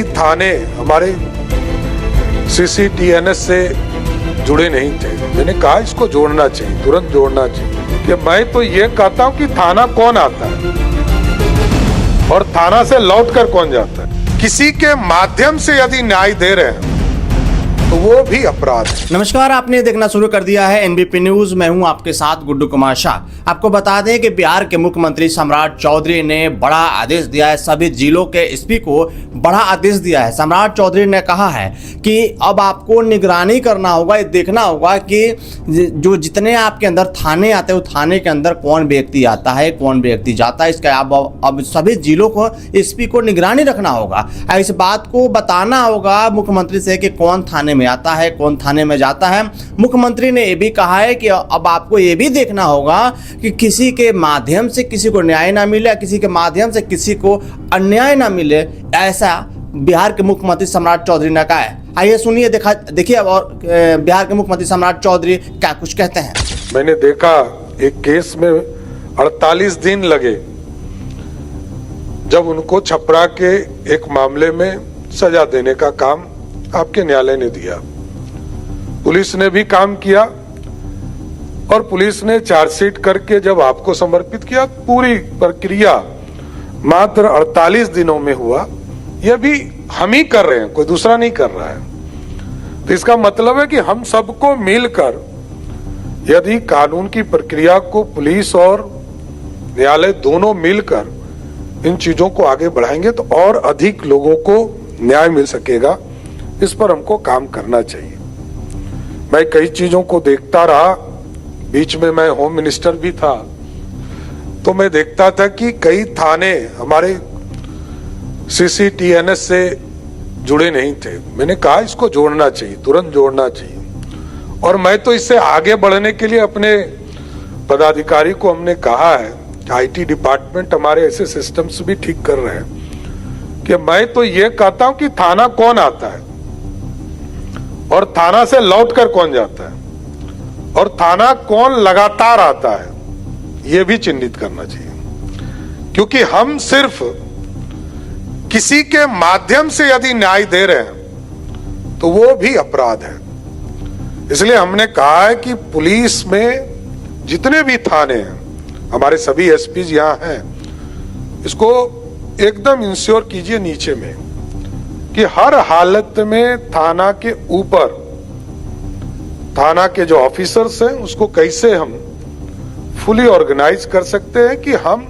थाने हमारे CCTNS से जुड़े नहीं थे। मैंने कहा इसको जोड़ना चाहिए, तुरंत जोड़ना चाहिए। कि मैं तो ये कहता हूं कि थाना कौन आता है और थाना से लौटकर कौन जाता है। किसी के माध्यम से यदि न्याय दे रहे हैं तो वो भी अपराध है। नमस्कार, आपने देखना शुरू कर दिया है NBP न्यूज। मैं हूं आपके साथ गुड्डू कुमार शाह। आपको बता दें कि बिहार के मुख्यमंत्री सम्राट चौधरी ने बड़ा आदेश दिया है, सभी जिलों के एसपी को बड़ा आदेश दिया है। सम्राट चौधरी ने कहा है कि अब आपको निगरानी करना होगा, देखना होगा कि जो जितने आपके अंदर थाने आते हैं, थाने के अंदर कौन व्यक्ति आता है, कौन व्यक्ति जाता है, इसका अब सभी जिलों को एसपी को निगरानी रखना होगा। इस बात को बताना होगा मुख्यमंत्री से कि कौन थाने में आता है, कौन थाने में जाता है। मुख्यमंत्री ने यह भी कहा है कि अब आपको यह भी देखना होगा कि किसी के माध्यम से किसी को न्याय ना मिले, किसी के माध्यम से किसी को अन्याय ना मिले, ऐसा बिहार के मुख्यमंत्री सम्राट चौधरी ने कहा है। आइए सुनिए, देखिए और बिहार के मुख्यमंत्री सम्राट चौधरी क्या कुछ कहते हैं। मैंने देखा एक केस में 48 दिन लगे जब उनको छपरा के एक मामले में सजा देने का काम आपके न्यायालय ने दिया। पुलिस ने भी काम किया और पुलिस ने चार्जशीट करके जब आपको समर्पित किया, पूरी प्रक्रिया मात्र 48 दिनों में हुआ। यह भी हम ही कर रहे हैं, कोई दूसरा नहीं कर रहा है। तो इसका मतलब है कि हम सबको मिलकर यदि कानून की प्रक्रिया को पुलिस और न्यायालय दोनों मिलकर इन चीजों को आगे बढ़ाएंगे तो और अधिक लोगों को न्याय मिल सकेगा। इस पर हमको काम करना चाहिए। मैं कई चीजों को देखता रहा, बीच में मैं होम मिनिस्टर भी था, तो मैं देखता था कि कई थाने हमारे CCTNS से जुड़े नहीं थे। मैंने कहा इसको जोड़ना चाहिए, तुरंत जोड़ना चाहिए। और मैं तो इससे आगे बढ़ने के लिए अपने पदाधिकारी को हमने कहा है, IT डिपार्टमेंट हमारे ऐसे सिस्टम्स भी ठीक कर रहे हैं कि मैं तो ये कहता हूं कि थाना कौन आता है और थाना से लौटकर कौन जाता है और थाना कौन लगातार आता है, यह भी चिन्हित करना चाहिए। क्योंकि हम सिर्फ किसी के माध्यम से यदि न्याय दे रहे हैं तो वो भी अपराध है। इसलिए हमने कहा है कि पुलिस में जितने भी थाने हैं, हमारे सभी SPs यहां हैं, इसको एकदम इंश्योर कीजिए नीचे में कि हर हालत में थाना के ऊपर थाना के जो ऑफिसर्स हैं उसको कैसे हम फुली ऑर्गेनाइज कर सकते हैं कि हम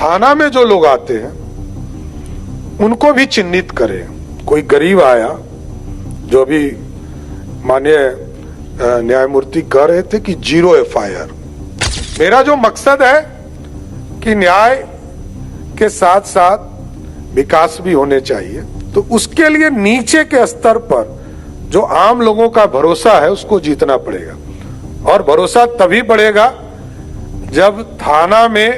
थाना में जो लोग आते हैं उनको भी चिन्हित करें। कोई गरीब आया, जो अभी माननीय न्यायमूर्ति कह रहे थे कि 0 FIR। मेरा जो मकसद है कि न्याय के साथ साथ विकास भी होने चाहिए, तो उसके लिए नीचे के स्तर पर जो आम लोगों का भरोसा है उसको जीतना पड़ेगा। और भरोसा तभी बढ़ेगा जब थाना में,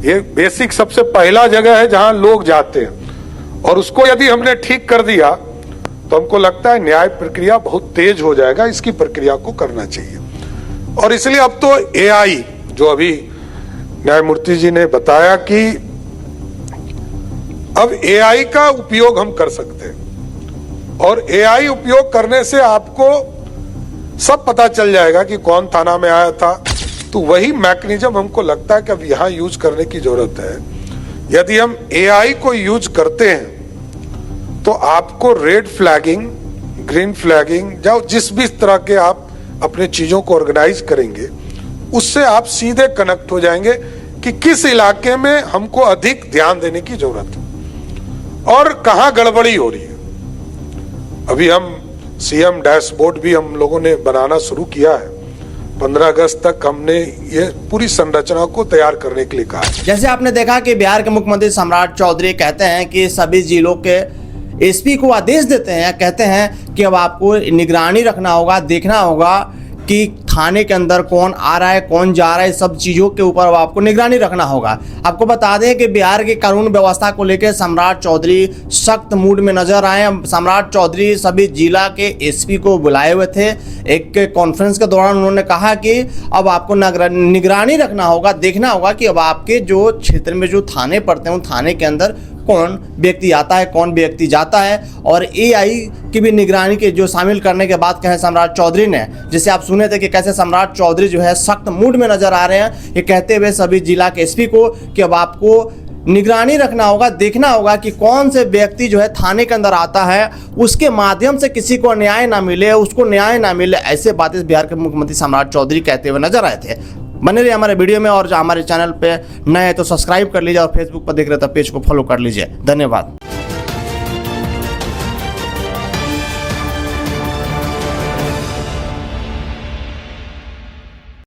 ये बेसिक सबसे पहला जगह है जहां लोग जाते हैं, और उसको यदि हमने ठीक कर दिया तो हमको लगता है न्याय प्रक्रिया बहुत तेज हो जाएगा। इसकी प्रक्रिया को करना चाहिए। और इसलिए अब तो AI, जो अभी न्यायमूर्ति जी ने बताया कि अब AI का उपयोग हम कर सकते हैं, और AI उपयोग करने से आपको सब पता चल जाएगा कि कौन थाना में आया था। तो वही मैकेनिज्म हमको लगता है कि अब यहां यूज करने की जरूरत है। यदि हम AI को यूज करते हैं तो आपको रेड फ्लैगिंग, ग्रीन फ्लैगिंग, जो जिस भी तरह के आप अपने चीजों को ऑर्गेनाइज करेंगे, उससे आप सीधे कनेक्ट हो जाएंगे कि किस इलाके में हमको अधिक ध्यान देने की जरूरत है और कहां गड़बड़ी हो रही है। अभी हम CM डैशबोर्ड भी हम लोगों ने बनाना शुरू किया है। 15 अगस्त तक हमने ये पूरी संरचना को तैयार करने के लिए कहा है। जैसे आपने देखा कि बिहार के मुख्यमंत्री सम्राट चौधरी कहते हैं कि सभी जिलों के SP को आदेश देते हैं, कहते हैं कि अब आपको निगरानी रखना होगा, देखना होगा कि थाने के अंदर कौन आ रहा है, कौन जा रहा है, सब चीज़ों के ऊपर आपको निगरानी रखना होगा। आपको बता दें कि बिहार की कानून व्यवस्था को लेकर सम्राट चौधरी सख्त मूड में नजर आए। सम्राट चौधरी सभी जिला के एसपी को बुलाए हुए थे। एक कॉन्फ्रेंस के दौरान उन्होंने कहा कि अब आपको निगरानी रखना होगा, देखना होगा कि अब आपके जो क्षेत्र में जो थाने पड़ते हैं उन थाने के अंदर कौन व्यक्ति आता है, कौन व्यक्ति जाता है, और एआई की भी निगरानी के जो शामिल करने के बाद कहे सम्राट चौधरी ने, जिसे आप सुने थे कि कैसे सम्राट चौधरी जो है सख्त मूड में नजर आ रहे हैं, ये कहते हुए सभी जिला के एसपी को कि अब आपको निगरानी रखना होगा, देखना होगा कि कौन से व्यक्ति जो है थाने के अंदर आता है, उसके माध्यम से किसी को न्याय ना मिले, उसको न्याय ना मिले। ऐसे बातें बिहार के मुख्यमंत्री सम्राट चौधरी कहते हुए नजर आए थे। बने रहिए हमारे वीडियो में, और हमारे चैनल पे नए हैं तो सब्सक्राइब कर लीजिए, और फेसबुक पर देख रहे तो पेज को फॉलो कर लीजिए। धन्यवाद।